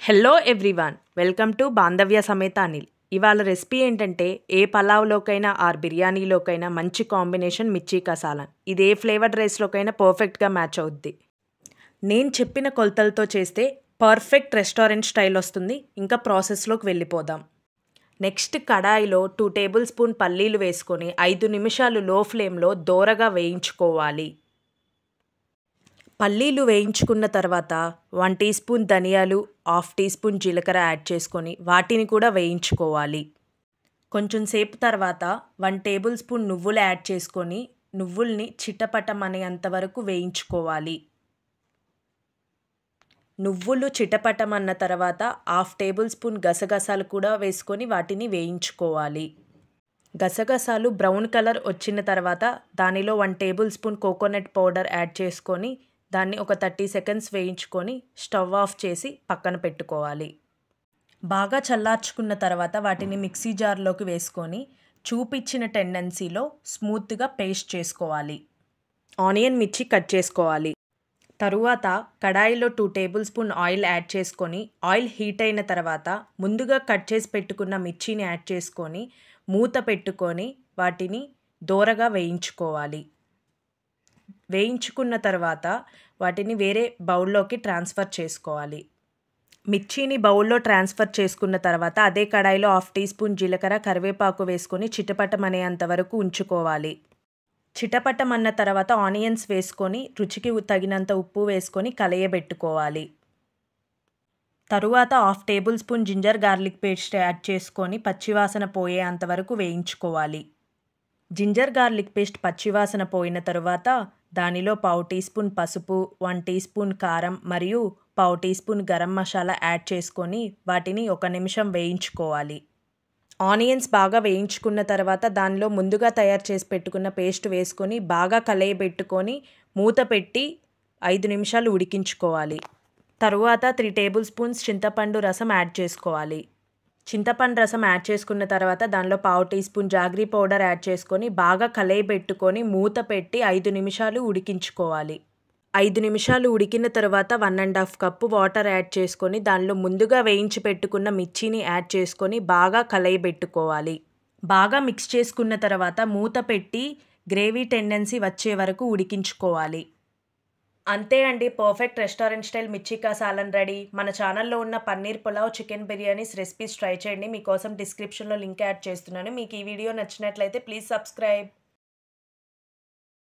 Hello everyone, welcome to Bandhavya సమేత అనిల్. ఇవాళ recipe ఏంటంటే ఏ పలావ్లోకైనా are బిర్యానీలోకైనా మంచి కాంబినేషన్ మిర్చి కసాలన్. ఇది ఏ ఫ్లేవర్డ్ రైస్లోకైనా పర్ఫెక్ట్గా మ్యాచ్ అవుద్ది. నేను చెప్పిన కొలతలతో చేస్తే పర్ఫెక్ట్ రెస్టారెంట్ స్టైల్ వస్తుంది. ఇంకా ప్రాసెస్లోకి వెళ్ళిపోదాం. నెక్స్ట్ కడాయిలో 2 టేబుల్ స్పూన్ పల్లీలు వేసుకొని 5 నిమిషాలు లో ఫ్లేమ్లో దోరగా వేయించుకోవాలి. పల్లీలు వేయించుకున్న తర్వాత 1 టీ స్పూన్ ధనియాలు, హాఫ్ టీ స్పూన్ జీలకర్ర యాడ్ చేసుకొని వాటిని కూడా వేయించుకోవాలి. కొంచెం సేపు తర్వాత 1 టేబుల్ స్పూన్ నువ్వులు యాడ్ చేసుకొని నువ్వుల్ని చిటపటమనేంత వరకు వేయించుకోవాలి. నువ్వులు చిటపటమన్న తర్వాత హాఫ్ టేబుల్ స్పూన్ గసగసాలు కూడా వేసుకొని వాటిని వేయించుకోవాలి. గసగసాలు బ్రౌన్ కలర్ వచ్చిన తర్వాత దానిలో 1 table spoon coconut powder add చేసుకొని దాన్ని ఒక 30 సెకండ్స్ వేయించుకొని స్టవ్ ఆఫ్ చేసి పక్కన పెట్టుకోవాలి. బాగా చల్లార్చుకున్న తర్వాత వాటిని మిక్సీ జార్లోకి వేసుకొని చూపించిన టెండెన్సీలో స్మూత్గా పేస్ట్ చేసుకోవాలి. ఆనియన్ మిర్చి కట్ చేసుకోవాలి. తరువాత కడాయిలో 2 టేబుల్ స్పూన్ ఆయిల్ యాడ్ చేసుకొని ఆయిల్ హీట్ అయిన తర్వాత ముందుగా కట్ చేసి పెట్టుకున్న మిర్చిని యాడ్ చేసుకొని మూత పెట్టుకొని వాటిని దోరగా వేయించుకోవాలి. వేయించుకున్న తర్వాత వాటిని వేరే బౌల్లోకి ట్రాన్స్ఫర్ చేసుకోవాలి. మిర్చిని బౌల్లో ట్రాన్స్ఫర్ చేసుకున్న తర్వాత అదే కడాయిలో హాఫ్ టీ స్పూన్ జీలకర్ర, కరివేపాకు వేసుకొని చిటపటమనేంత వరకు ఉంచుకోవాలి. చిటపటమన్న తర్వాత ఆనియన్స్ వేసుకొని రుచికి తగినంత ఉప్పు వేసుకొని కలయబెట్టుకోవాలి. తరువాత half tablespoon ginger garlic paste add చేసుకొని పచ్చివాసన పోయేంత వరకు వేయించుకోవాలి. జింజర్ గార్లిక్ పేస్ట్ పచ్చివాసన పోయిన తరువాత దానిలో పావు టీ స్పూన్ పసుపు, 1 టీ స్పూన్ కారం మరియు పావు teaspoon garam masala add చేసుకొని వాటిని 1 నిమిషం వేయించుకోవాలి. ఆనియన్స్ బాగా వేయించుకున్న తర్వాత దానిలో ముందుగా తయారు చేసి పెట్టుకున్న పేస్ట్ వేసుకొని బాగా కలయబెట్టుకొని మూత పెట్టి 5 నిమిషాలు ఉడికించుకోవాలి. తరువాత 3 టేబుల్ స్పూన్స్ చింతపండు రసం యాడ్ చేసుకోవాలి. చింతపండు రసం యాడ్ చేసుకున్న తర్వాత దానిలో పావు teaspoon jaggery powder add చేసుకొని బాగా కలయబెట్టుకొని మూత పెట్టి 5 నిమిషాలు ఉడికించుకోవాలి. 5 నిమిషాలు ఉడికిన తర్వాత 1½ కప్పు వాటర్ యాడ్ చేసుకొని దానిలో ముందుగా వేయించి పెట్టుకున్న మిర్చిని యాడ్ చేసుకొని బాగా కలయబెట్టుకోవాలి. బాగా మిక్స్ చేసుకున్న తర్వాత మూత పెట్టి గ్రేవీ టెండెన్సీ వచ్చే వరకు ఉడికించుకోవాలి. అంతే అండి, పర్ఫెక్ట్ రెస్టారెంట్ స్టైల్ మిర్చి కసాలన్ రెడీ. మన ఛానల్లో ఉన్న paneer pulao, chicken biryanis recipes try చేయండి. మీకోసం డిస్క్రిప్షన్లో లింక్ యాడ్ చేస్తున్నాను. మీకు ఈ వీడియో నచ్చినట్లయితే ప్లీజ్ సబ్స్క్రైబ్.